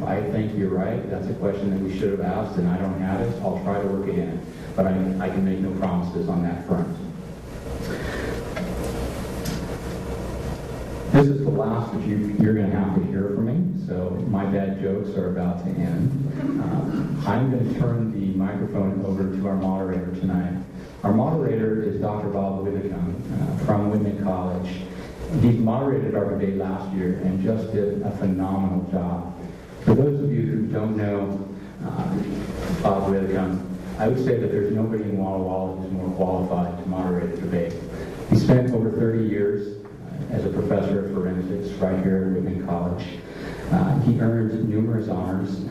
I think you're right, that's a question that we should have asked, and I don't have it. I'll try to work it in, but I can make no promises on that front. This is the last that you're going to have to hear from me, so my bad jokes are about to end. I'm going to turn the microphone over to our moderator tonight. Our moderator is Dr. Bob Whitcomb from Whitman College. He moderated our debate last year and just did a phenomenal job. For those of you who don't know Bob Whitcomb, I would say that there's nobody in Walla Walla who's more qualified to moderate a debate. He spent over 30 years as a professor of forensics right here at Whitman College. He earned numerous honors.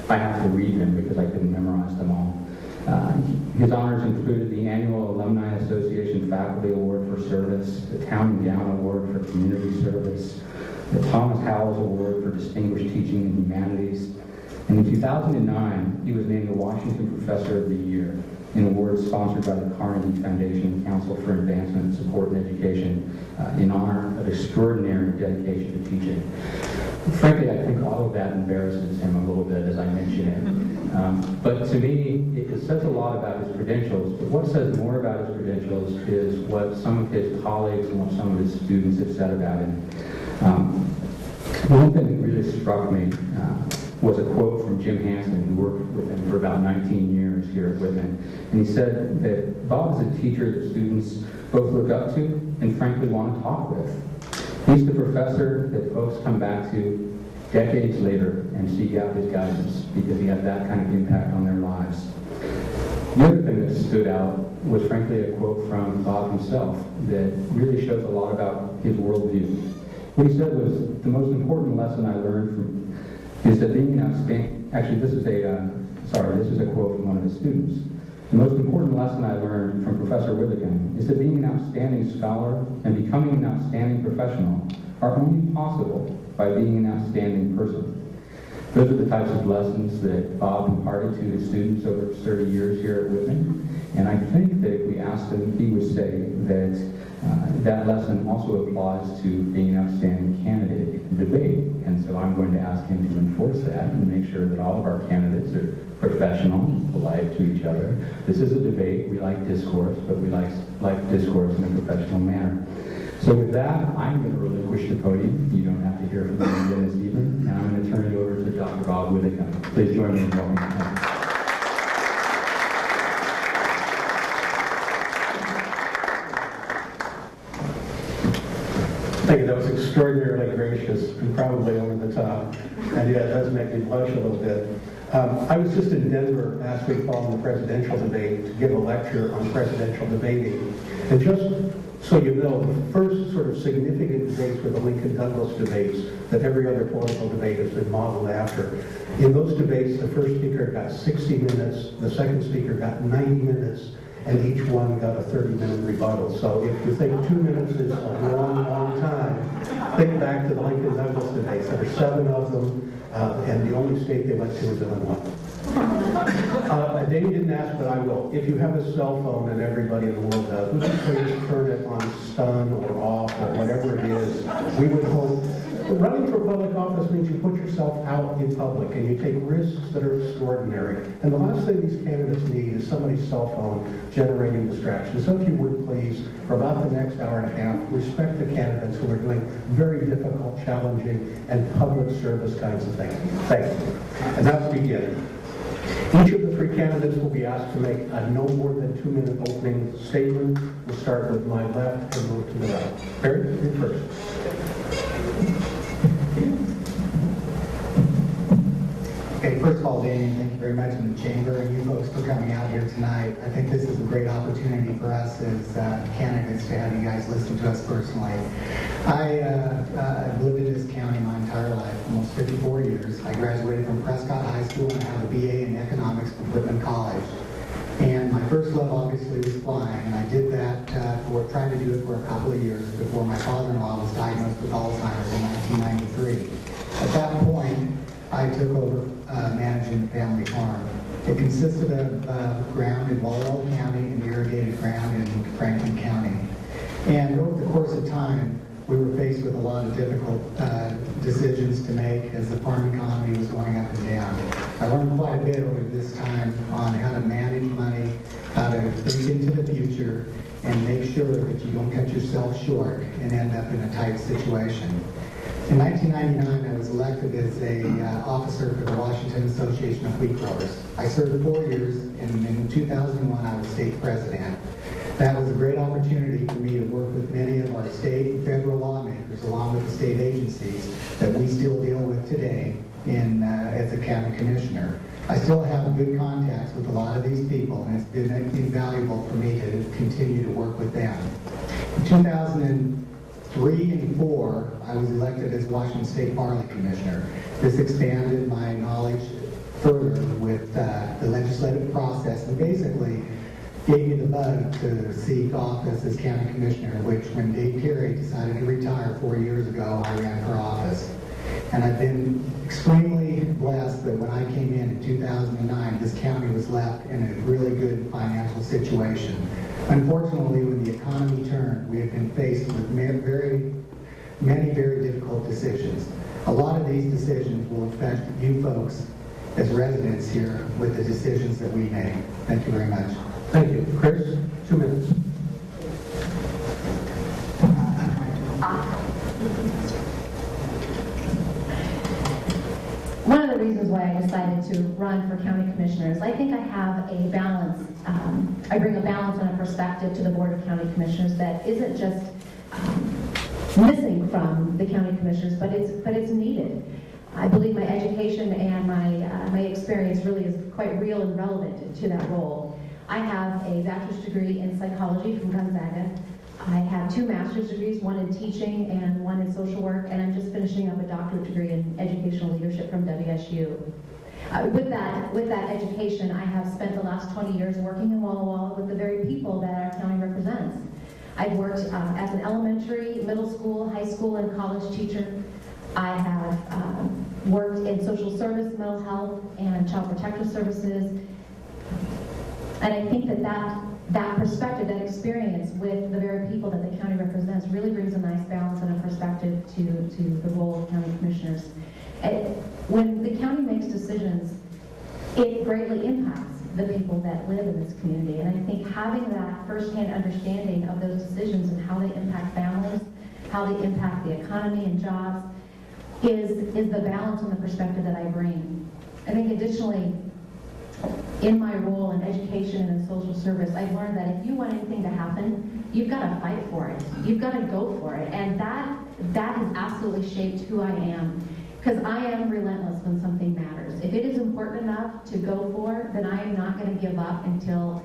I have to read them because I couldn't memorize them all. His honors included the annual Alumni Association Faculty Award for Service, the Town and Gown Award for Community Service, the Thomas Howells Award for Distinguished Teaching in Humanities. And in 2009, he was named the Washington Professor of the Year, an award sponsored by the Carnegie Foundation Council for Advancement, Support, and Education in honor of extraordinary dedication to teaching. Frankly, I think all of that embarrasses him a little bit as I mention it. But to me, it says a lot about his credentials. But what says more about his credentials is what some of his colleagues and what some of his students have said about him. One thing that really struck me was a quote from Jim Hansen, who worked with him for about 19 years here at Whitman. And he said that Bob is a teacher that students both look up to and frankly want to talk with. He's the professor that folks come back to decades later and seek out his guidance because he had that kind of impact on their lives. The other thing that stood out was frankly a quote from Bob himself that really shows a lot about his worldview. What he said was, the most important lesson I learned is that being an outstanding, actually this is a quote from one of his students. The most important lesson I learned from Professor Whitcomb is that being an outstanding scholar and becoming an outstanding professional are only possible by being an outstanding person. Those are the types of lessons that Bob imparted to his students over 30 years here at Whitman. And I think that if we asked him, he would say that that lesson also applies to being an outstanding candidate in debate. And so I'm going to ask him to enforce that and make sure that all of our candidates are professional, polite to each other. This is a debate. We like discourse, but we like discourse in a professional manner. So with that, I'm going to relinquish the podium. You don't have to hear from me again this evening. And I'm going to turn it over to Dr. Bob Whitcomb. Please join me in welcoming him. Thank you. That was extraordinarily gracious and probably over the top. And yeah, it does make me blush a little bit. I was just in Denver last week following the presidential debate to give a lecture on presidential debating. And just so you know, the first sort of significant debates were the Lincoln-Douglas debates that every other political debate has been modeled after. In those debates, the first speaker got 60 minutes, the second speaker got 90 minutes, and each one got a 30-minute rebuttal. So if you think 2 minutes is a long, long time, think back to the Lincoln-Douglas debates. There were 7 of them, and the only state they went to was Illinois. Dave didn't ask, but I will. If you have a cell phone, and everybody in the world does, would you please turn it on stun or off or whatever it is? We would hope. Running for public office means you put yourself out in public and you take risks that are extraordinary. And the last thing these candidates need is somebody's cell phone generating distractions. So if you would please, for about the next hour and a half, respect the candidates who are doing very difficult, challenging, and public service kinds of things. Thank you. And let's begin. Each of the 3 candidates will be asked to make a no more than 2-minute opening statement. We'll start with my left and move to the right. Barry, you first. Okay, first of all, Damien, thank you very much in the chamber and you folks for coming out here tonight. I think this is a great opportunity for us as candidates to have you guys listen to us personally. I've lived in this county my entire life, almost 54 years. I graduated from Prescott High School and I have a BA in economics from Whitman College. And my first love obviously was flying, and I did that tried to do it for a couple of years before my father-in-law was diagnosed with Alzheimer's in 1993. At that point, I took over managing the family farm. It consisted of ground in Walla County and irrigated ground in Franklin County. And over the course of time, we were faced with a lot of decisions to make as the farm economy was going up and down. I learned quite a bit over this time on how to manage money, how to think into the future, and make sure that you don't cut yourself short and end up in a tight situation. In 1999, I was elected as a officer for the Washington Association of Wheat Growers. I served 4 years, and in 2001, I was state president. That was a great opportunity for me to work with many of our state and federal lawmakers, along with the state agencies that we still deal with today as a county commissioner. I still have good contacts with a lot of these people, and it's been invaluable for me to continue to work with them. In 2003 and 4, I was elected as Washington State Parliament Commissioner. This expanded my knowledge further with the legislative process, and basically gave me the bug to seek office as county commissioner, which when Dave Terry decided to retire 4 years ago, I ran for office. And I've been extremely blessed that when I came in 2009, this county was left in a really good financial situation. Unfortunately, when the economy turned, we have been faced with many very difficult decisions. A lot of these decisions will affect you folks as residents here with the decisions that we make. Thank you very much. Thank you. Chris, 2 minutes. One of the reasons why I decided to run for county commissioners, I think I have a balance, I bring a balance and a perspective to the Board of County Commissioners that isn't just missing from the county commissioners, but it's needed. I believe my education and my experience really is quite real and relevant to that role. I have a bachelor's degree in psychology from Gonzaga. I have 2 master's degrees, one in teaching and one in social work, and I'm just finishing up a doctorate degree in educational leadership from WSU. With that education, I have spent the last 20 years working in Walla Walla with the very people that our county represents. I've worked as an elementary, middle school, high school, and college teacher. I have worked in social service, mental health, and child protective services. And I think that perspective, that experience with the very people that the county represents really brings a nice balance and a perspective to the role of county commissioners. When the county makes decisions, it greatly impacts the people that live in this community. And I think having that firsthand understanding of those decisions and how they impact families, how they impact the economy and jobs, is the balance and the perspective that I bring. I think additionally, in my role in education and in social service, I've learned that if you want anything to happen, you've got to fight for it. You've got to go for it. And that has absolutely shaped who I am. Because I am relentless when something matters. If it is important enough to go for, then I am not going to give up until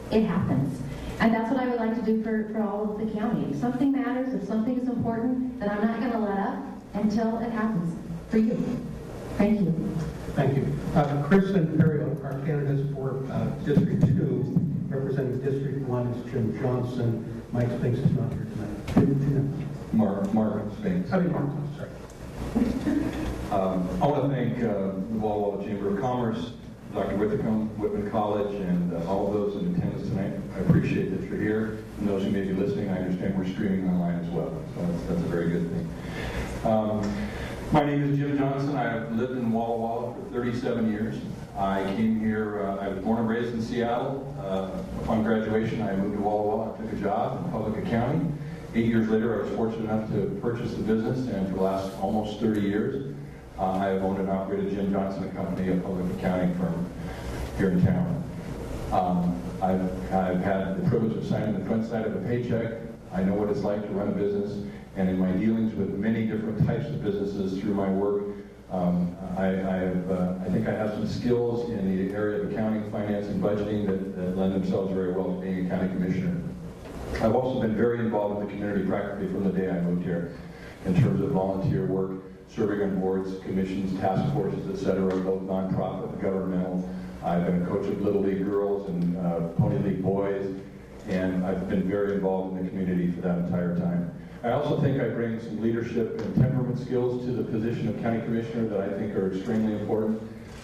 it happens. And that's what I would like to do for all of the county. If something matters, if something is important, then I'm not going to let up until it happens for you. Thank you. Thank you. Kristen Perry, our candidates for District 2, representing District 1 is Jim Johnson. Mike Spinks is not here tonight. Mark Spinks. Mark, sorry. I want to thank the Walla Walla Chamber of Commerce, Dr. Whitcomb, Whitman College, and all of those in attendance tonight. I appreciate that you're here. And those who may be listening, I understand we're streaming online as well. So that's a very good thing. My name is Jim Johnson. I've lived in Walla Walla for 37 years. I came here, I was born and raised in Seattle. Upon graduation, I moved to Walla Walla. I took a job in public accounting. 8 years later, I was fortunate enough to purchase the business, and for the last almost 30 years, I have owned and operated Jim Johnson & Company, a public accounting firm here in town. I've had the privilege of signing the front side of a paycheck. I know what it's like to run a business, and in my dealings with many different types of businesses through my work, I think I have some skills in the area of accounting, finance, and budgeting that lend themselves very well to being a county commissioner. I've also been very involved in the community practically from the day I moved here in terms of volunteer work, serving on boards, commissions, task forces, etc., both nonprofit and governmental. I've been a coach of Little League girls and Pony League boys, and I've been very involved in the community for that entire time. I also think I bring some leadership and temperament skills to the position of county commissioner that I think are extremely important.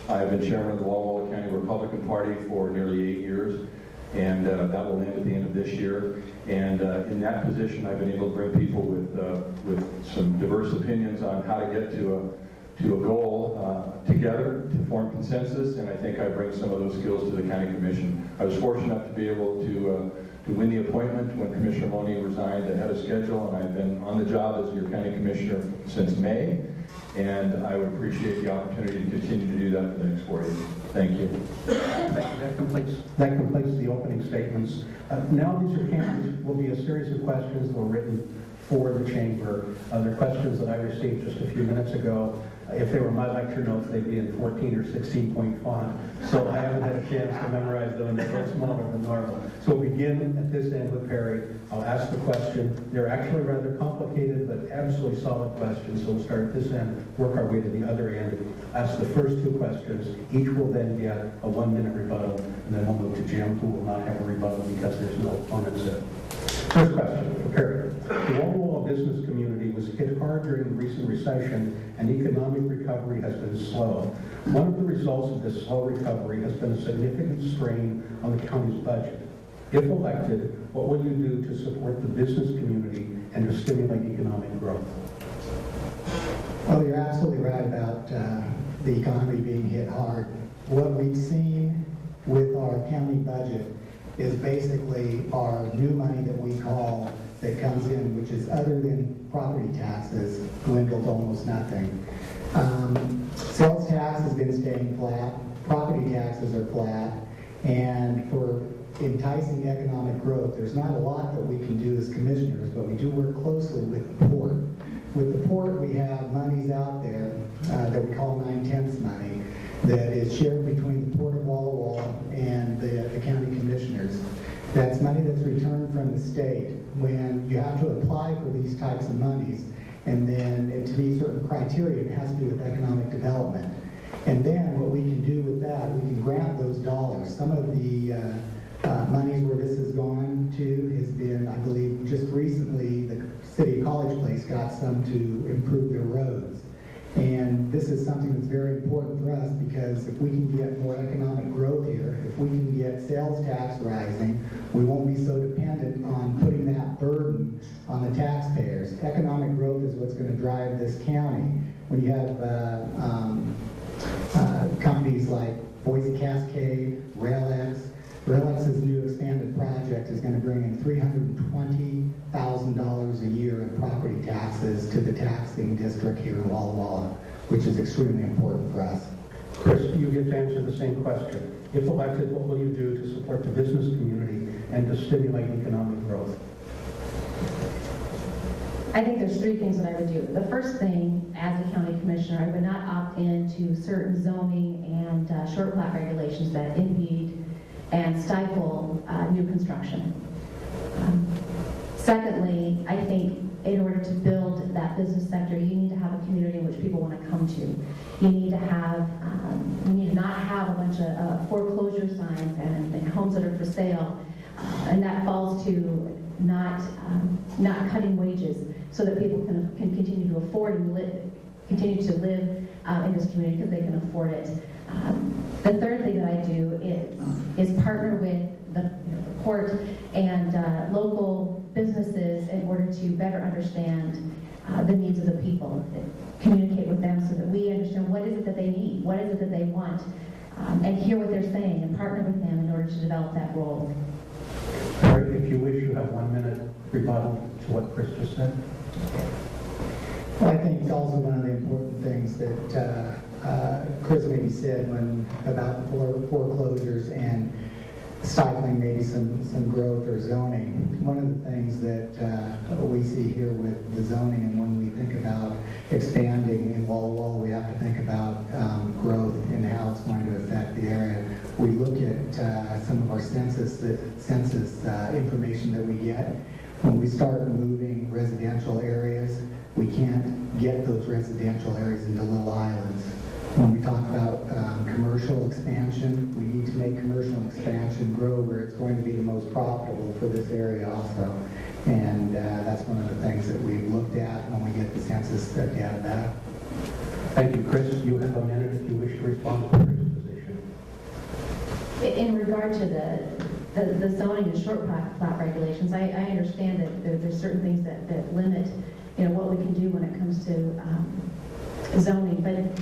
I've been chairman of the Walla Walla County Republican Party for nearly 8 years, and that will end at the end of this year. And in that position, I've been able to bring people with some diverse opinions on how to get to a goal together to form consensus, and I think I bring some of those skills to the County Commission. I was fortunate enough to be able to win the appointment when Commissioner Loney resigned ahead of schedule, and I've been on the job as your County Commissioner since May, and I would appreciate the opportunity to continue to do that for the next 4 years. Thank you. That completes the opening statements. Now these will be a series of questions that were written for the chamber. They're questions that I received just a few minutes ago. If they were my lecture notes, they'd be in 14 or 16 point font. So I haven't had a chance to memorize them, and they're smaller than normal. So we'll begin at this end with Perry. I'll ask the question. They're actually rather complicated, but absolutely solid questions. So we'll start at this end, work our way to the other end, ask the first two questions. Each will then get a 1-minute rebuttal, and then we'll move to Jim, who will not have a rebuttal because there's no opponents in. First question for Perry. The Walla Walla business community was hit hard during the recent recession, and economic recovery has been slow. One of the results of this slow recovery has been a significant strain on the county's budget. If elected, what will you do to support the business community and to stimulate economic growth? Well, you're absolutely right about the economy being hit hard. What we've seen with our county budget is basically our new money that we call that comes in, which is other than property taxes, dwindled to almost nothing. Sales tax has been staying flat, property taxes are flat, and for enticing economic growth, there's not a lot that we can do as commissioners, but we do work closely with the port. With the port, we have monies out there that we call 9/10 money that is shared between the Port of Walla Walla and the county commissioners. That's money that's returned from the state. When you have to apply for these types of monies, and then to meet certain criteria, it has to do with economic development. And then what we can do with that, we can grant those dollars. Some of the monies where this has gone to has been, I believe, just recently, the city of College Place got some to improve their roads. And this is something that's very important for us because if we can get more economic growth here, if we can get sales tax rising, we won't be so dependent on putting that burden on the taxpayers. Economic growth is what's going to drive this county. When you have companies like Boise Cascade, RailX's new expanded project is going to bring in $320,000 a year in property taxes to the taxing district here in Walla Walla, which is extremely important for us. Chris, you get to answer the same question. If elected, what will you do to support the business community and to stimulate economic growth? I think there's three things that I would do. The first thing, as a county commissioner, I would not opt into certain zoning and short plat regulations that impede and stifle new construction. Secondly, I think in order to build that business sector, you need to have a community in which people want to come to. You need to have, you need to not have a bunch of foreclosure signs and homes that are for sale, and that falls to not cutting wages so that people can continue to afford and continue to live in this community because they can afford it. The third thing that I do is partner with the port and local businesses in order to better understand the needs of the people, communicate with them so that we understand what is it that they need, what is it that they want, and hear what they're saying and partner with them in order to develop that role. All right, if you wish, you have 1 minute rebuttal to what Chris just said. Well, I think also one of the important things that Chris maybe said about foreclosures and stifling maybe some growth or zoning. One of the things that we see here with the zoning, and when we think about expanding in Walla Walla, we have to think about growth and how it's going to affect the area. We look at some of our census information that we get. When we start moving residential areas, we can't get those residential areas into little islands. When we talk about commercial expansion, we need to make commercial expansion grow where it's going to be the most profitable for this area also. And that's one of the things that we've looked at when we get the census data back. Thank you, Chris. You have a minute if you wish to respond to Chris' position. In regard to the zoning and short plat regulations, I understand that there's certain things that limit, what we can do when it comes to zoning, but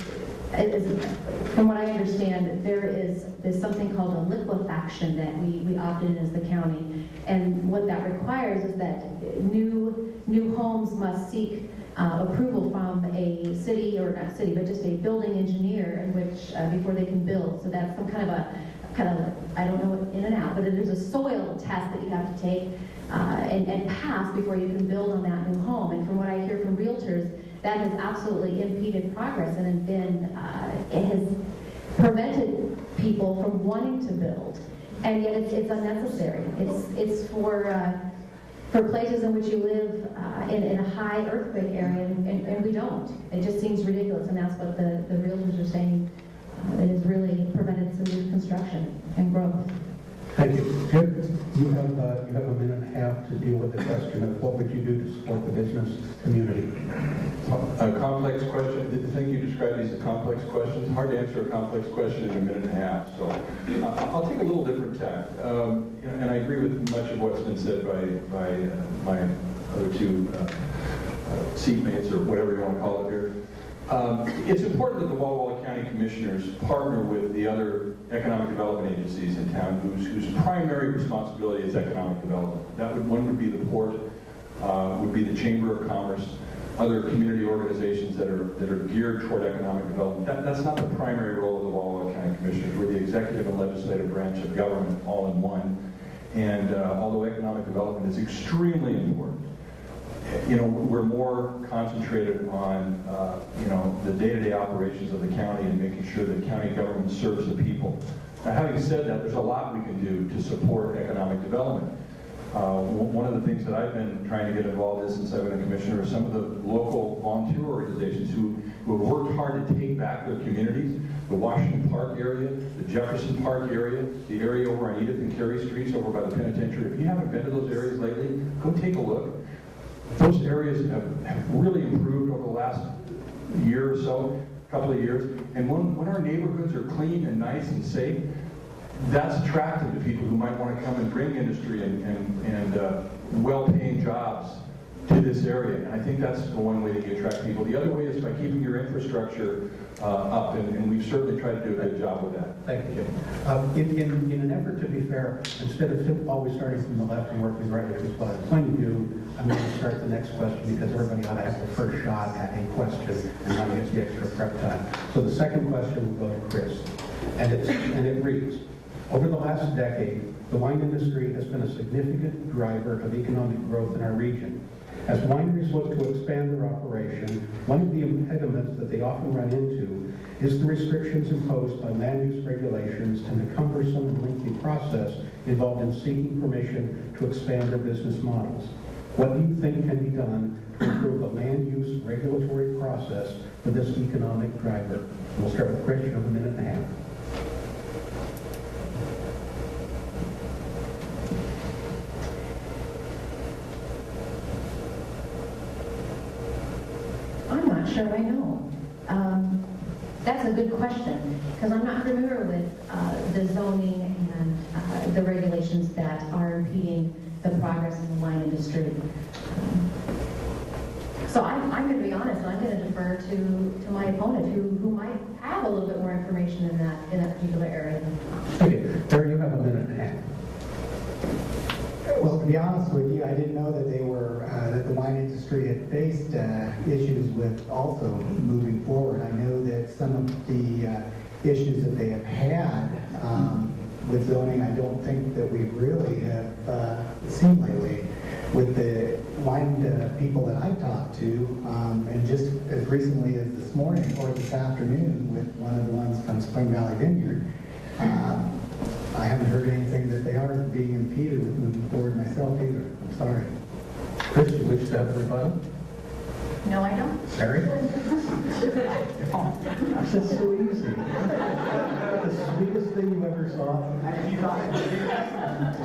from what I understand, there's something called a liquefaction that we opt in as the county, and what that requires is that new homes must seek approval from a city, or not city, but just a building engineer, in which before they can build. So that's some kind of I don't know what in and out, but there's a soil test that you have to take and pass before you can build on that new home. And from what I hear from realtors, that has absolutely impeded progress and it has prevented people from wanting to build. And yet it's unnecessary. It's for places in which you live in a high earthquake area, and we don't. It just seems ridiculous, and that's what the realtors are saying. It has really prevented some new construction and growth. Thank you. Jim, you have a minute and a half to deal with the question of what would you do to support the business community? A complex question. I think you described these as complex questions. Hard to answer a complex question in a minute and a half. So I'll take a little different tack. And I agree with much of what's been said by my other two seatmates, or whatever you want to call it here. It's important that the Walla Walla County Commissioners partner with the other economic development agencies in town whose primary responsibility is economic development. One would be the port, would be the Chamber of Commerce, other community organizations that are geared toward economic development. That's not the primary role of the Walla Walla County Commissioners. We're the executive and legislative branch of government all in one. And although economic development is extremely important, we're more concentrated on, the day-to-day operations of the county and making sure that county government serves the people. Now, having said that, there's a lot we can do to support economic development. One of the things that I've been trying to get involved in since I've been a commissioner is some of the local volunteer organizations who have worked hard to take back their communities. The Washington Park area, the Jefferson Park area, the area over on Edith and Carey Streets over by the penitentiary. If you haven't been to those areas lately, go take a look. Those areas have really improved over the last year or so, couple of years. And when our neighborhoods are clean and nice and safe, that's attractive to people who might want to come and bring industry and well-paying jobs to this area. And I think that's the one way that you attract people. The other way is by keeping your infrastructure up, and we've certainly tried to do a good job with that. Thank you, Jim. In an effort to be fair, instead of always starting from the left and working right, which is what I'm planning to do, I'm going to start the next question because everybody ought to have the first shot at a question and not get the extra prep time. So the second question will go to Chris, and it reads: over the last decade, the wine industry has been a significant driver of economic growth in our region. As wineries look to expand their operation, one of the impediments that they often run into is the restrictions imposed by land use regulations and the cumbersome and lengthy process involved in seeking permission to expand their business models. What do you think can be done to improve the land use regulatory process for this economic driver? We'll start with Chris. You have a minute and a half. I'm not sure I know. That's a good question, because I'm not familiar with the zoning and the regulations that are impeding the progress in the wine industry. So I'm going to be honest, I'm going to defer to my opponent, who might have a little bit more information in that particular area. Okay, Terry, you have a minute and a half. Well, to be honest with you, I didn't know that that the wine industry had faced issues with also moving forward. I know that some of the issues that they have had with zoning, I don't think that we really have seen lately. With the wine people that I've talked to, and just as recently as this morning or this afternoon with one of the ones from Spring Valley Vineyard, I haven't heard anything that they are being impeded with moving forward myself either. I'm sorry. Chris, you wish to have a rebuttal? No, I don't. Terry? This is so easy. The sweetest thing you ever saw.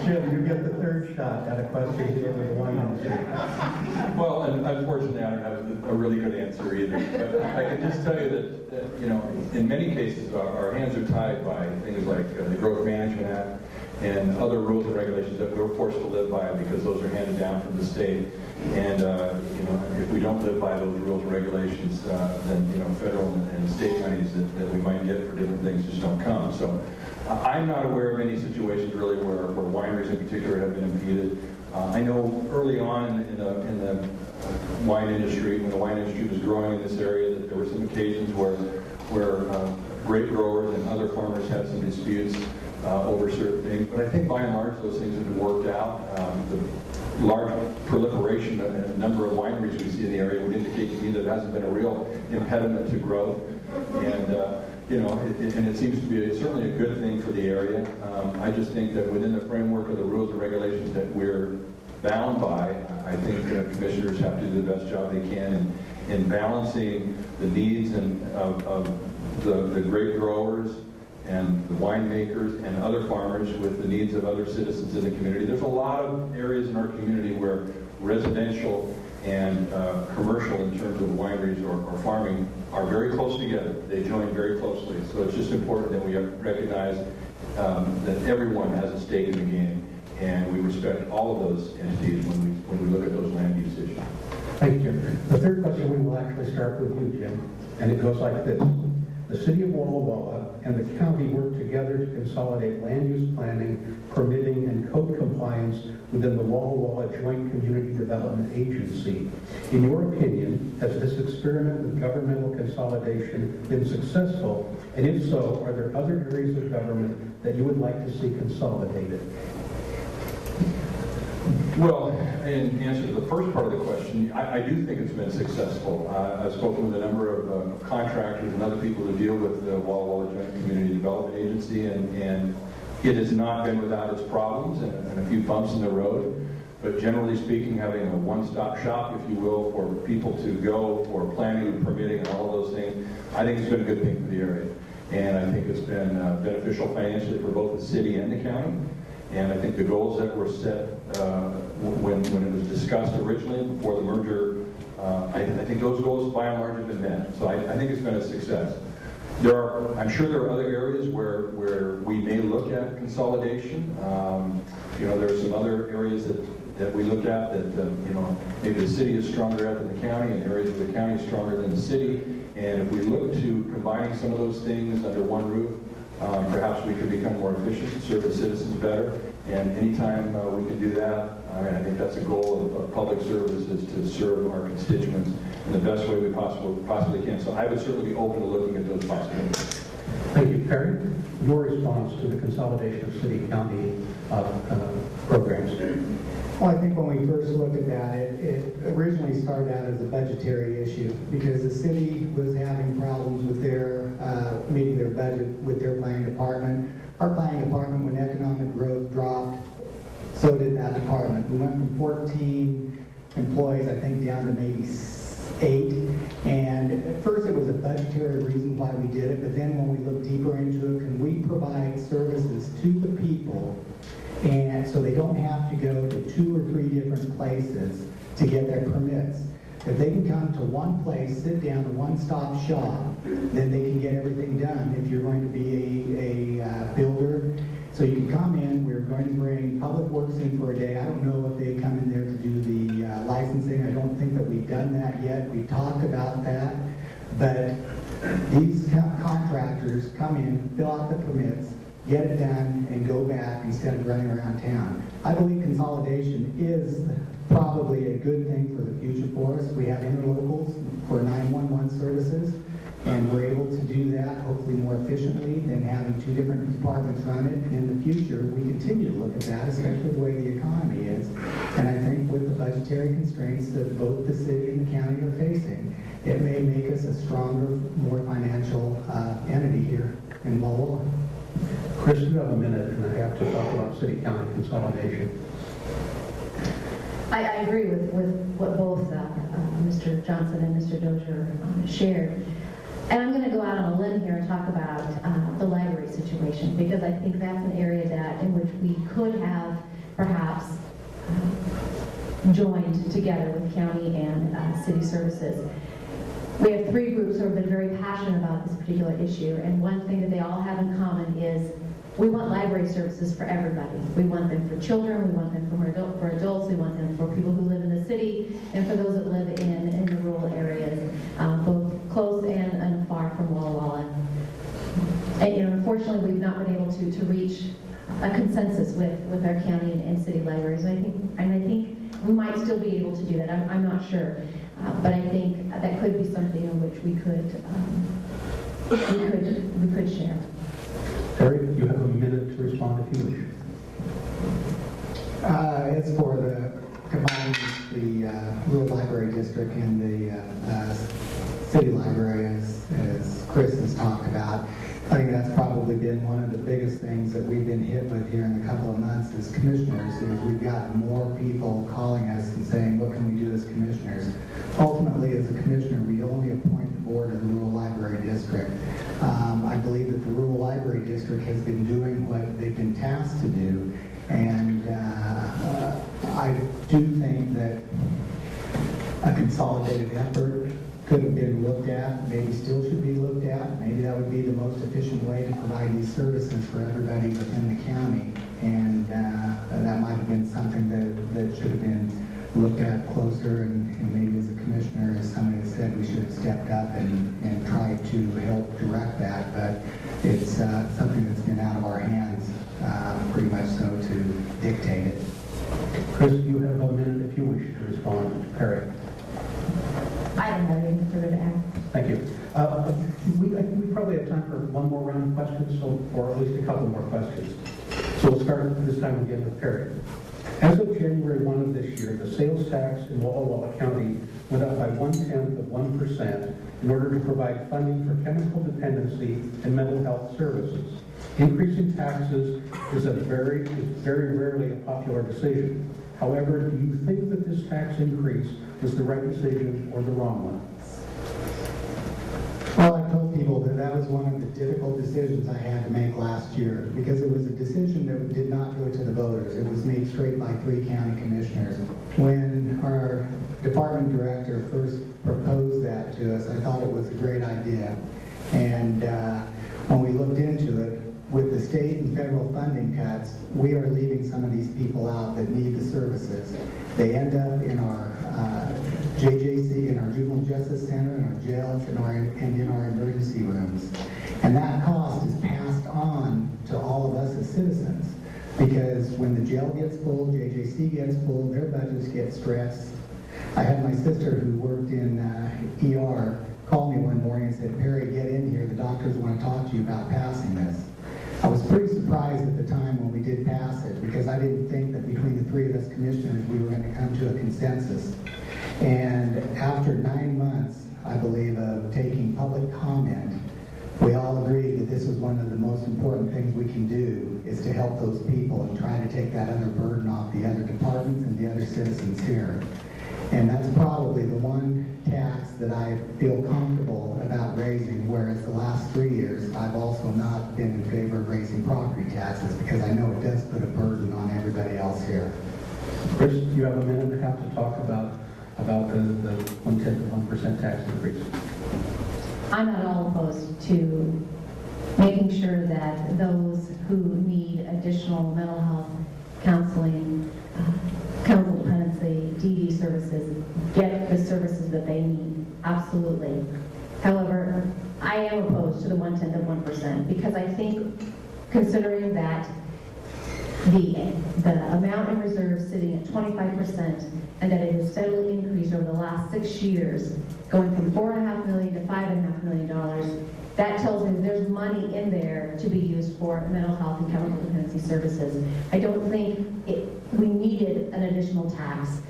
Jim, you get the third shot at a question here with the wine industry. Well, and unfortunately, I don't have a really good answer either. But I can just tell you that in many cases, our hands are tied by things like the Growth Management Act and other rules and regulations that we're forced to live by because those are handed down from the state. And if we don't live by those rules and regulations, then federal and state monies that we might get for different things just don't come. So I'm not aware of any situations really where wineries in particular have been impeded. I know early on in the wine industry, when the wine industry was growing in this area, that there were some occasions where grape growers and other farmers had some disputes over certain things. But I think by and large those things have been worked out. The large proliferation and number of wineries we see in the area would indicate to me that there hasn't been a real impediment to growth. And and it seems to be certainly a good thing for the area. I just think that within the framework of the rules and regulations that we're bound by, I think commissioners have to do the best job they can in balancing the needs of the grape growers and the winemakers and other farmers with the needs of other citizens in the community. There's a lot of areas in our community where residential and commercial in terms of wineries or farming are very close together. They join very closely. So it's just important that we recognize that everyone has a stake in the game, and we respect all of those entities when we look at those land use issues. Thank you. The third question we will actually start with you, Jim, and it goes like this. The city of Walla Walla and the county work together to consolidate land use planning, permitting, and code compliance within the Walla Walla Joint Community Development Agency. In your opinion, has this experiment with governmental consolidation been successful? And if so, are there other areas of government that you would like to see consolidated? Well, in answer to the first part of the question, I do think it's been successful. I've spoken with a number of contractors and other people who deal with the Walla Walla Joint Community Development Agency, and it has not been without its problems and a few bumps in the road. But generally speaking, having a one-stop shop, if you will, for people to go for planning and permitting and all of those things, I think it's been a good thing for the area. And I think it's been beneficial financially for both the city and the county. And I think the goals that were set when it was discussed originally before the merger, I think those goals by and large have been met. So I think it's been a success. I'm sure there are other areas where we may look at consolidation. There are some other areas that we look at that maybe the city is stronger at than the county, and areas where the county is stronger than the city. And if we look to combining some of those things under one roof, perhaps we could become more efficient and serve the citizens better. And anytime we can do that, I think that's a goal of public service, is to serve our constituents in the best way we possibly can. So I would certainly be open to looking at those possibilities. Thank you, Perry. Your response to the consolidation of city-county programs? Well, I think when we first looked at that, it originally started out as a budgetary issue because the city was having problems with their meeting their budget with their planning department. Our planning department, when economic growth dropped, so did that department. We went from 14 employees, I think, down to maybe 8. And at first it was a budgetary reason why we did it, but then when we looked deeper into it, can we provide services to the people, and so they don't have to go to 2 or 3 different places to get their permits. If they can come to one place, sit down, a one-stop shop, then they can get everything done. If you're going to be a builder, so you can come in, we're going to bring Public Works in for a day. I don't know if they come in there to do the licensing. I don't think that we've done that yet. We talked about that. But these contractors come in, fill out the permits, get it done, and go back instead of running around town. I believe consolidation is probably a good thing for the future for us. We have interlocals for 911 services, and we're able to do that hopefully more efficiently than having 2 different departments run it. And in the future, we continue to look at that, especially the way the economy is. And I think with the budgetary constraints that both the city and the county are facing, it may make us a stronger, more financial entity here in Walla Walla. Chris, you have a minute and a half to talk about city-county consolidation. I agree with what both Mr. Johnson and Mr. Dozier shared. And I'm going to go out on a limb here and talk about the library situation, because I think that's an area in which we could have perhaps joined together with county and city services. We have 3 groups who have been very passionate about this particular issue, and one thing that they all have in common is we want library services for everybody. We want them for children, we want them for adults, we want them for people who live in the city, and for those that live in the rural areas, both close and far from Walla Walla. And, unfortunately, we've not been able to reach a consensus with our county and city libraries. And I think we might still be able to do that. I'm not sure, but I think that could be something in which we could share. Terry, you have a minute to respond if you wish. It's for the combining the rural library district and the city library, as Chris has talked about. I think that's probably been one of the biggest things that we've been hit with here in a couple of months as commissioners, is we've got more people calling us and saying, what can we do as commissioners? Ultimately, as a commissioner, we only appoint the board of the rural library district. I believe that the rural library district has been doing what they've been tasked to do, and I do think that a consolidated effort could have been looked at, maybe still should be looked at. Maybe that would be the most efficient way to provide these services for everybody within the county. And that might have been something that should have been looked at closer, and maybe as a commissioner, as somebody said, we should have stepped up and tried to help direct that. But it's something that's been out of our hands, pretty much so, to dictate it. Chris, you have a minute if you wish to respond. Terry. I don't have anything further to add. Thank you. I think we probably have time for one more round of questions, or at least a couple more questions. So we'll start this time again with Perry. As of January 1 of this year, the sales tax in Walla Walla County went up by 0.1% in order to provide funding for chemical dependency and mental health services. Increasing taxes is very rarely a popular decision. However, do you think that this tax increase was the right decision or the wrong one? Well, I told people that that was one of the difficult decisions I had to make last year, because it was a decision that did not go to the voters. It was made straight by 3 county commissioners. When our department director first proposed that to us, I thought it was a great idea. And when we looked into it, with the state and federal funding cuts, we are leaving some of these people out that need the services. They end up in our JJC, in our Juvenile Justice Center, in our jails, and in our emergency rooms. And that cost is passed on to all of us as citizens, because when the jail gets full, JJC gets full, their budgets get stressed. I had my sister who worked in ER call me one morning and said, Perry, get in here, the doctors want to talk to you about passing this. I was pretty surprised at the time when we did pass it, because I didn't think that between the 3 of us commissioners we were going to come to a consensus. And after 9 months, I believe, of taking public comment, we all agreed that this was one of the most important things we can do, is to help those people and try to take that other burden off the other departments and the other citizens here. And that's probably the one tax that I feel comfortable about raising, whereas the last 3 years, I've also not been in favor of raising property taxes, because I know it does put a burden on everybody else here. Chris, you have a minute and a half to talk about the 0.1% tax increase. I'm not all opposed to making sure that those who need additional mental health counseling, chemical dependency, DD services, get the services that they need. Absolutely. However, I am opposed to the 0.1%, because I think, considering that the amount in reserve sitting at 25%, and that it has steadily increased over the last 6 years, going from $4.5 million to $5.5 million, that tells me there's money in there to be used for mental health and chemical dependency services. I don't think we needed an additional tax.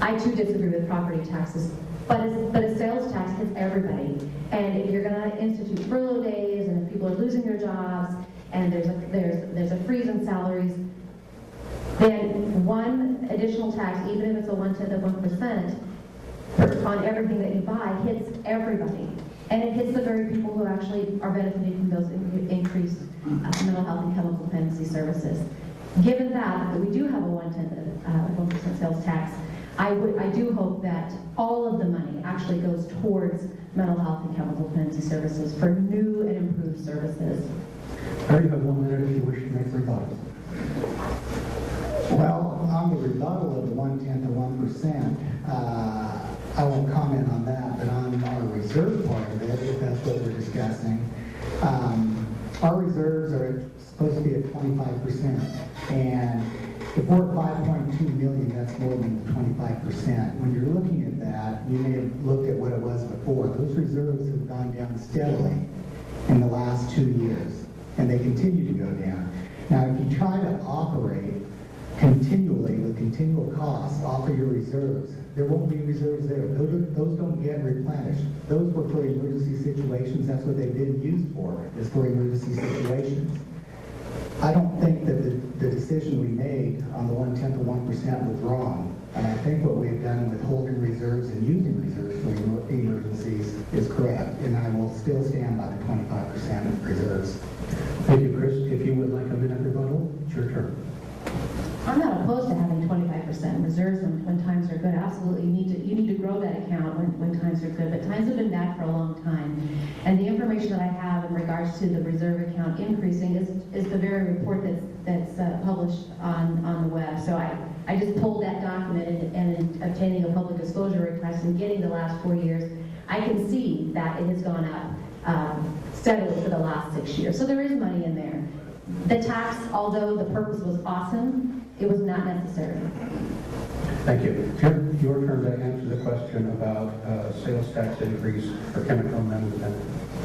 I too disagree with property taxes, but a sales tax hits everybody. And if you're going to institute furlough days, and if people are losing their jobs, and there's a freeze in salaries, then one additional tax, even if it's a 0.1%, on everything that you buy, hits everybody. And it hits the very people who actually are benefiting from those increased mental health and chemical dependency services. Given that we do have a 1% sales tax, I do hope that all of the money actually goes towards mental health and chemical dependency services for new and improved services. Perry, you have 1 minute if you wish to 1%, I won't comment on that, but on our reserve part of it, if that's what we're discussing, our reserves are supposed to be at 25%. And if we're at 5.2 million, that's more than the 25%. When you're looking at that, you may have looked at what it was before. Those reserves have gone down steadily in the last 2 years, and they continue to go down. Now, if you try to operate continually with continual costs off of your reserves, there won't be reserves there. Those don't get replenished. Those were for emergency situations. That's what they've been used for, is for emergency situations. I don't think that the decision we made on the 1/10 of 1% was wrong. And I think what we've done with holding reserves and using reserves for emergencies is correct. And I will still stand by the 25% of reserves. Thank you, Chris. If you would like a minute rebuttal, it's your turn. I'm not opposed to having 25% reserves when times are good. Absolutely, you need to grow that account when times are good. But times have been bad for a long time, and the information that I have in regards to the reserve account increasing is the very report that's published on the web. So I just pulled that document and in obtaining a public disclosure request and getting the last 4 years, I can see that it has gone up steadily for the last 6 years. So there is money in there. The tax, although the purpose was awesome, it was not necessary. Thank you. Jim, your turn to answer the question about sales tax increase for chemical amendment.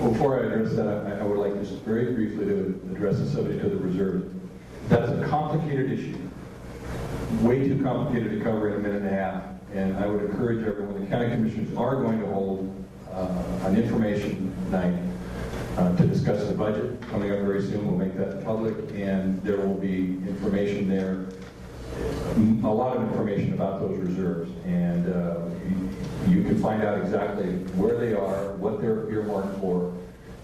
Well, before I address that, I would like just very briefly to address the subject of the reserve. That's a complicated issue, way too complicated to cover in a minute and a half, and I would encourage everyone, the county commissioners are going to hold an information night to discuss the budget coming up very soon. We'll make that public, and there will be information there, a lot of information about those reserves, and you can find out exactly where they are, what they're earmarked for,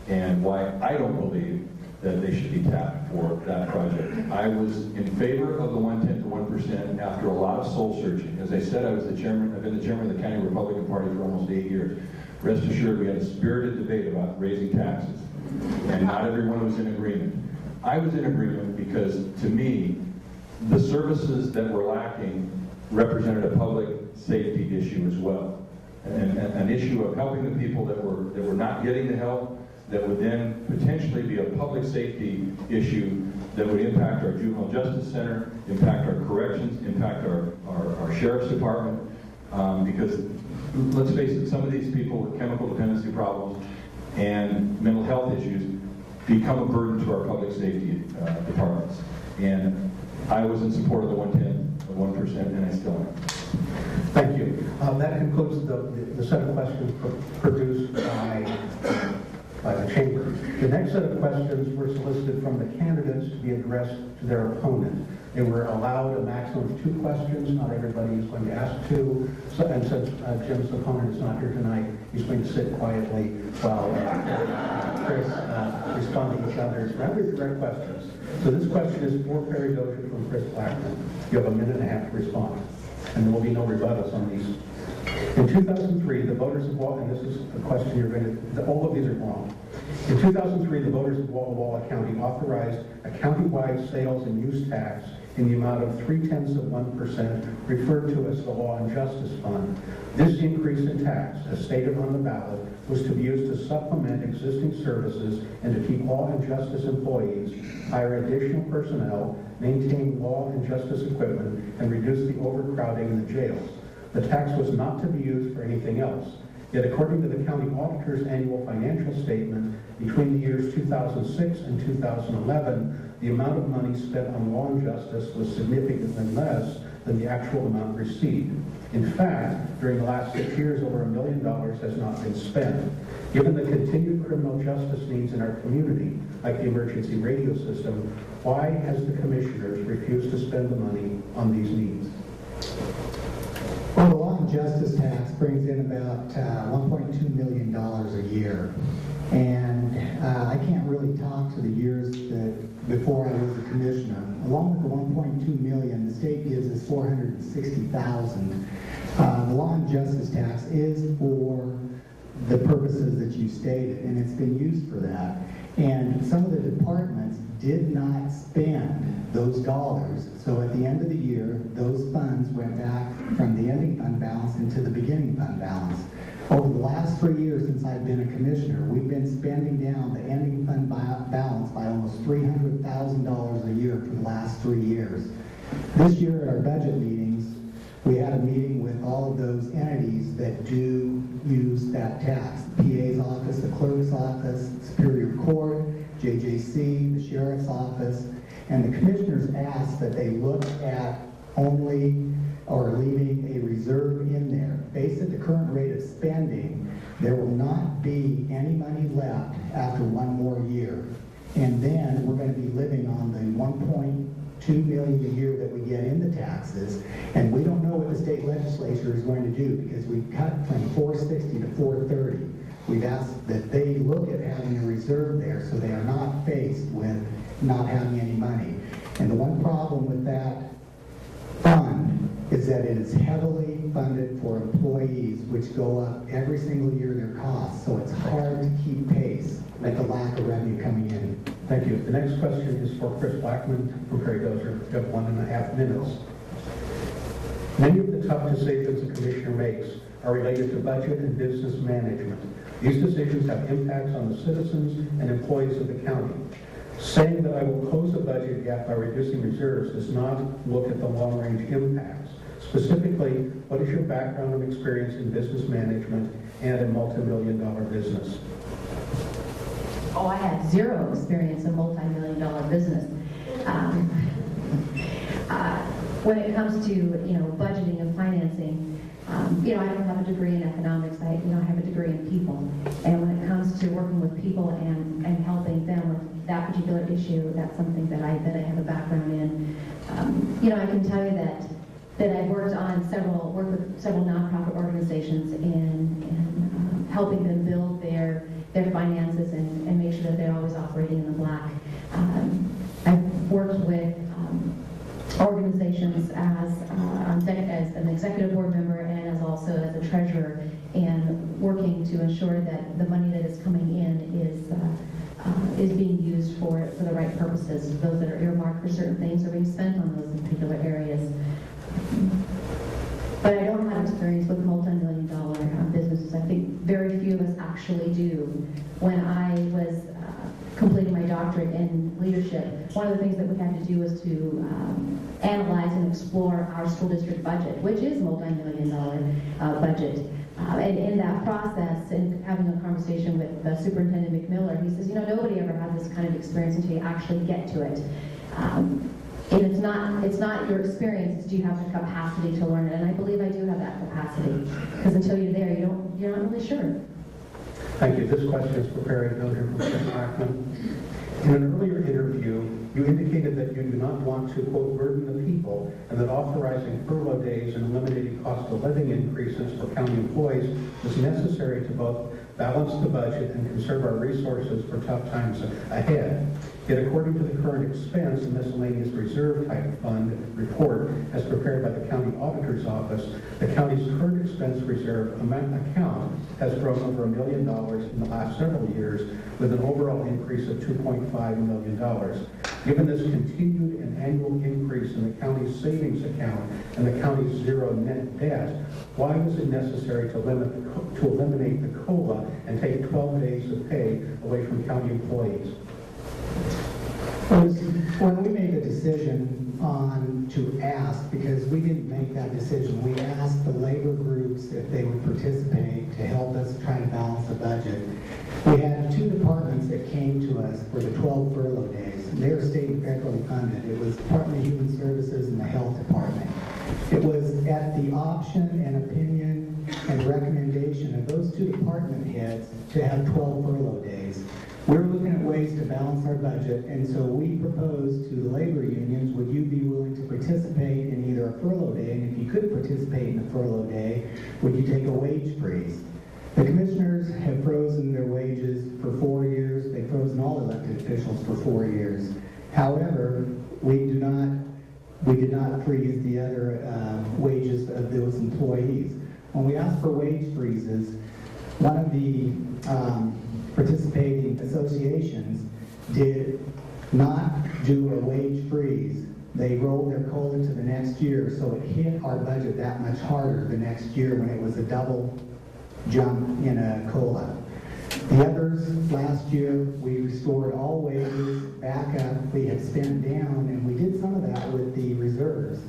and why I don't believe that they should be tapped for that project. I was in favor of the 1/10 to 1% after a lot of soul searching. As I said, I've been the chairman of the County Republican Party for almost 8 years. Rest assured, we had a spirited debate about raising taxes, and not everyone was in agreement. I was in agreement because, to me, the services that were lacking represented a public safety issue as well, and an issue of helping the people that were not getting the help, that would then potentially be a public safety issue that would impact our juvenile justice center, impact our corrections, impact our sheriff's department, because let's face it, some of these people with chemical dependency problems and mental health issues become a burden to our public safety departments. And I was in support of the 1/10 of 1%, and I still am. Thank you. That concludes the set of questions produced by the chamber. The next set of questions were solicited from the candidates to be addressed to their opponent. They were allowed a maximum of 2 questions. Not everybody is going to ask 2. And since Jim's opponent is not here tonight, he's going to sit quietly while Chris respond to each other's rather direct questions. So this question is for Perry Dozier from Chris Blackman. You have a minute and a half to respond, and there will be no rebuttals on these. In 2003, the voters of Walla, and this is a question you're going to, all of these are wrong. In 2003, the voters of Walla Walla County authorized a countywide sales and use tax in the amount of 0.3%, referred to as the Law and Justice Fund. This increase in tax, as stated on the ballot, was to be used to supplement existing services and to keep law and justice employees, hire additional personnel, maintain law and justice equipment, and reduce the overcrowding in the jails. The tax was not to be used for anything else. Yet according to the county auditor's annual financial statement, between the years 2006 and 2011, the amount of money spent on law and justice was significantly less than the actual amount received. In fact, during the last 6 years, over $1 million has not been spent. Given the continued criminal justice needs in our community, like the emergency radio system, why has the commissioners refused to spend the money on these needs? Well, the law and justice tax brings in about $1.2 million a year. And I can't really talk to the years that before I was a commissioner. Along with the $1.2 million, the state gives us $460,000. The law and justice tax is for the purposes that you stated, and it's been used for that. And some of the departments did not spend those dollars. So at the end of the year, those funds went back from the ending fund balance into the beginning fund balance. Over the last 3 years since I've been a commissioner, we've been spending down the ending fund balance by almost $300,000 a year for the last 3 years. This year at our budget meetings, we had a meeting with all of those entities that do use that tax. The PA's office, the clerk's office, Superior Court, JJC, the sheriff's office, and the commissioners asked that they look at only or leaving a reserve in there. Based at the current rate of spending, there will not be any money left after 1 more year. And then we're going to be living on the $1.2 million a year that we get in the taxes. And we don't know what the state legislature is going to do because we've cut from 460 to 430. We've asked that they look at having a reserve there so they are not faced with not having any money. And the one problem with that fund is that it is heavily funded for employees, which go up every single year their costs. So it's hard to keep pace with the lack of revenue coming in. Thank you. The next question is for Chris Blackman from Prairie Dozer. You have 1.5 minutes. Many of the tough decisions a commissioner makes are related to budget and business management. These decisions have impacts on the citizens and employees of the county. Saying that I will close a budget gap by reducing reserves does not look at the long-range impacts. Specifically, what is your background and experience in business management and a multi-million-dollar business? Oh, I have zero experience in multi-million-dollar business. When it comes to budgeting and financing, I don't have a degree in economics. I have a degree in people. And when it comes to working with people and helping them with that particular issue, that's something that I have a background in. I can tell you that I've worked with several nonprofit organizations in helping them build their finances and make sure that they're always operating in the black. I've worked with organizations as an executive board member and as also as a treasurer, and working to ensure that the money that is coming in is being used for the right purposes. Those that are earmarked for certain things are being spent on those particular areas. But I don't have experience with multi-million-dollar businesses. I think very few of us actually do. When I was completing my doctorate in leadership, one of the things that we had to do was to analyze and explore our school district budget, which is multi-million-dollar budget. And in that process, and having a conversation with Superintendent McMiller, he says, nobody ever has this kind of experience until you actually get to it. And it's not your experience, do you have the capacity to learn it? And I believe I do have that capacity, because until you're there, you're not really sure. Thank you. This question is for Prairie Dozer from Chris Blackman. In an earlier interview, you indicated that you do not want to, quote, burden the people, and that authorizing furlough days and eliminating cost of living increases for county employees is necessary to both balance the budget and conserve our resources for tough times ahead. Yet according to the current expense and miscellaneous reserve type fund report as prepared by the county auditor's office, the county's current expense reserve account has grown over $1 million in the last several years, with an overall increase of $2.5 million. Given this continued and annual increase in the county's savings account and the county's zero net debt, why was it necessary to eliminate the COLA and take 12 days of pay away from county employees? When we made the decision to ask, because we didn't make that decision, we asked the labor groups if they would participate to help us try to balance the budget. We had 2 departments that came to us for the 12 furlough days. They were state and federally funded. It was Department of Human Services and the Health Department. It was at the option and opinion and recommendation of those 2 department heads to have 12 furlough days. We're looking at ways to balance our budget, and so we proposed to the labor unions, would you be willing to participate in either a furlough day, and if you could participate in a furlough day, would you take a wage freeze? The commissioners have frozen their wages for 4 years. They've frozen all elected officials for 4 years. However, we did not freeze the other wages of those employees. When we asked for wage freezes, one of the participating associations did not do a wage freeze. They rolled their COLA to the next year, so it hit our budget that much harder the next year when it was a double jump in a COLA. The others, last year, we restored all wages back up. We had spent down, and we did some of that with the reserves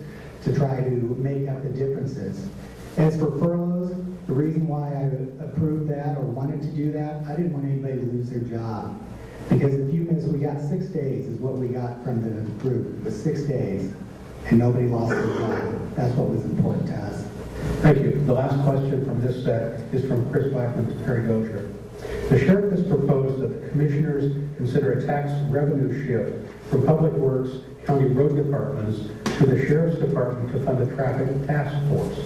to try to make up the differences. As for furloughs, the reason why I approved that or wanted to do that, I didn't want anybody to lose their job. Because if you miss, we got 6 days is what we got from the group. It was 6 days, and nobody lost their job. That's what was important to us. Thank you. The last question from this set is from Chris Blackman to Perry Dozier. The sheriff has proposed that the commissioners consider a tax revenue shift from Public Works County Road Departments to the Sheriff's Department to fund a traffic task force.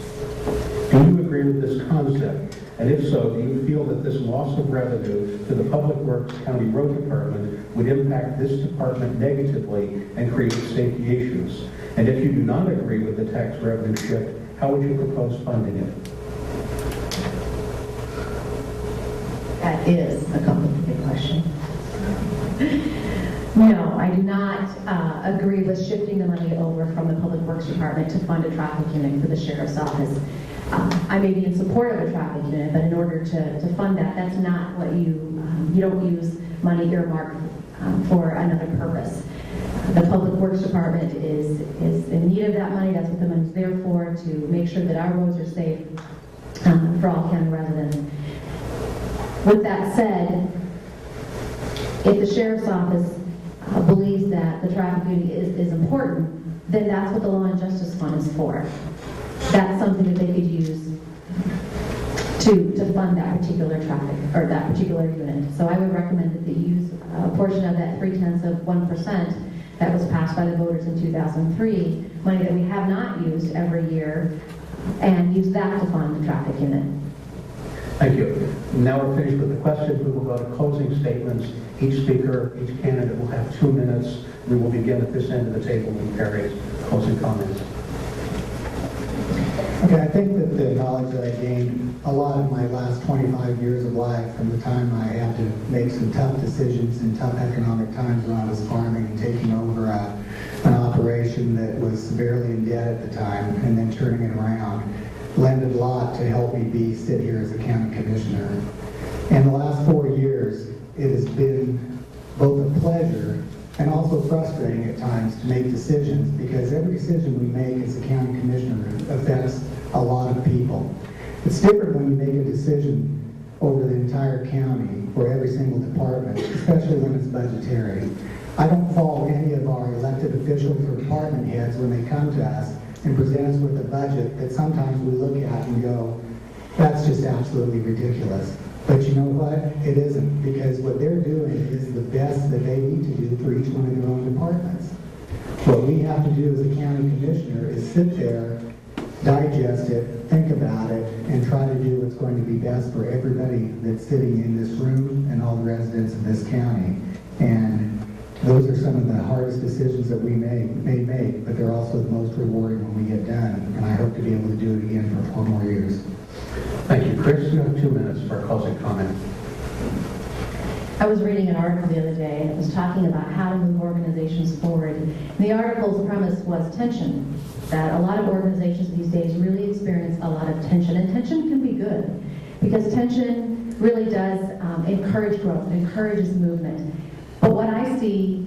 Do you agree with this concept? And if so, do you feel that this loss of revenue to the Public Works County Road Department would impact this department negatively and create safety issues? And if you do not agree with the tax revenue shift, how would you propose funding it? That is a complicated question. No, I do not agree with shifting the money over from the Public Works Department to fund a traffic unit for the Sheriff's Office. I may be in support of a traffic unit, but in order to fund that, that's not what you don't use money earmarked for another purpose. The Public Works Department is in need of that money. That's what the money's there for, to make sure that our roads are safe for all county residents. With that said, if the Sheriff's Office believes that the traffic unit is important, then that's what the Law and Justice Fund is for. That's something that they could use to fund that particular traffic, or that particular unit. So I would recommend that they use a portion of that 0.3% that was passed by the voters in 2003, money that we have not used every year, and use that to fund the traffic unit. Thank you. Now we're finished with the questions. We will go to closing statements. Each speaker, each candidate will have 2 minutes. We will begin at this end of the table with Perry's closing comments. Okay, I think that the knowledge that I gained a lot in my last 25 years of life, from the time I had to make some tough decisions in tough economic times when I was farming and taking over an operation that was severely in debt at the time, and then turning it around, lended a lot to help me sit here as a county commissioner. In the last 4 years, it has been both a pleasure and also frustrating at times to make decisions, because every decision we make as a county commissioner affects a lot of people. It's different when you make a decision over the entire county for every single department, especially when it's budgetary. I don't fault any of our elected officials or department heads when they come to us and present us with a budget that sometimes we look at and go, that's just absolutely ridiculous. But you know what? It isn't, because what they're doing is the best that they need to do for each one of their own departments. What we have to do as a county commissioner is sit there, digest it, think about it, and try to do what's going to be best for everybody that's sitting in this room and all the residents of this county. And those are some of the hardest decisions that we may make, but they're also the most rewarding when we get done. And I hope to be able to do it again for 4 more years. Thank you. Chris, you have 2 minutes for a closing comment. I was reading an article the other day, and it was talking about how to move organizations forward. And the article's premise was tension, that a lot of organizations these days really experience a lot of tension. And tension can be good, because tension really does encourage growth, it encourages movement. But what I see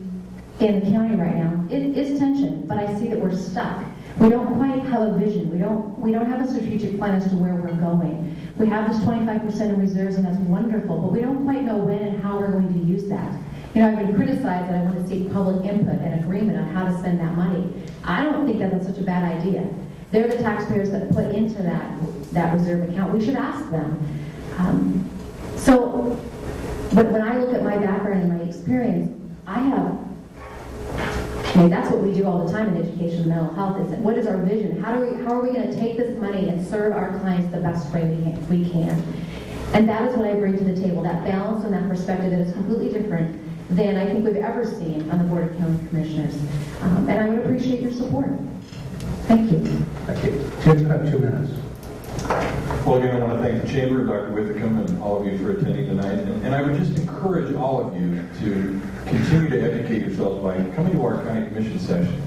in the county right now, it is tension, but I see that we're stuck. We don't quite have a vision. We don't have a strategic plan as to where we're going. We have this 25% in reserves, and that's wonderful, but we don't quite know when and how we're going to use that. You know, I've been criticized that I want to seek public input and agreement on how to spend that money. I don't think that that's such a bad idea. They're the taxpayers that put into that reserve account. We should ask them. But when I look at my background and my experience, that's what we do all the time in education and mental health, is what is our vision? How are we going to take this money and serve our clients the best way we can? And that is what I bring to the table, that balance and that perspective that is completely different than I think we've ever seen on the Board of County Commissioners. And I would appreciate your support. Thank you. Thank you. Jim, you have 2 minutes. Well, again, I want to thank the Chamber, Dr. Withicum, and all of you for attending tonight. And I would just encourage all of you to continue to educate yourselves by coming to our County Commission session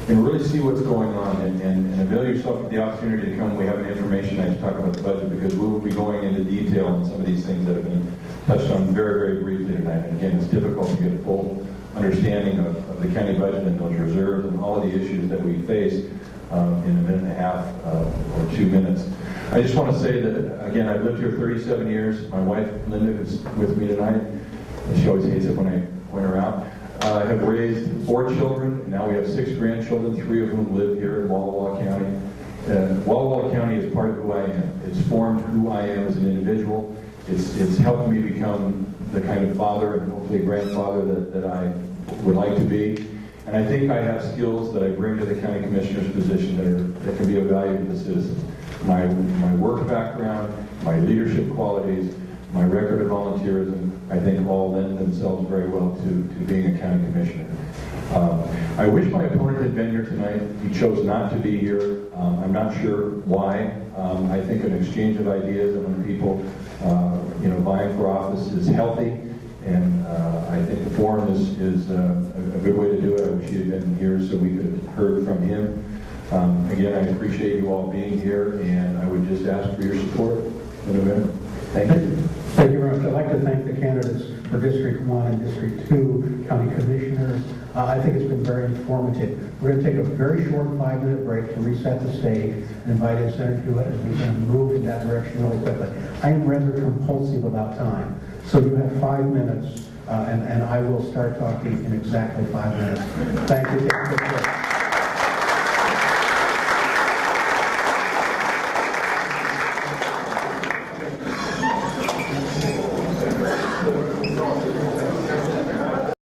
and really see what's going on and avail yourself of the opportunity to come. We have an information night to talk about the budget because we will be going into detail on some of these things that have been touched on very, very briefly tonight. And again, it's difficult to get a full understanding of the county budget and those reserves and all of the issues that we face in a minute and a half or 2 minutes. I just want to say that, again, I've lived here 37 years. My wife, Linda, is with me tonight. She always hates it when I point her out. I have raised 4 children. Now we have 6 grandchildren, 3 of whom live here in Walla Walla County. Walla Walla County is part of who I am. It's formed who I am as an individual. It's helped me become the kind of father and hopefully grandfather that I would like to be. And I think I have skills that I bring to the county commissioner's position that can be of value to the citizens. My work background, my leadership qualities, my record of volunteerism, I think all lend themselves very well to being a county commissioner. I wish my opponent had been here tonight. He chose not to be here. I'm not sure why. I think an exchange of ideas among people, vying for office is healthy, and I think the forum is a good way to do it. I wish he had been here so we could have heard from him. Again, I appreciate you all being here, and I would just ask for your support in November. Thank you. Thank you very much. I'd like to thank the candidates for District 1 and District 2 county commissioners. I think it's been very informative. We're going to take a very short 5-minute break to reset the stage and invite in Senator Hewitt as we can move in that direction really quickly. I am rather compulsive about time, so you have 5 minutes, and I will start talking in exactly 5 minutes. Thank you.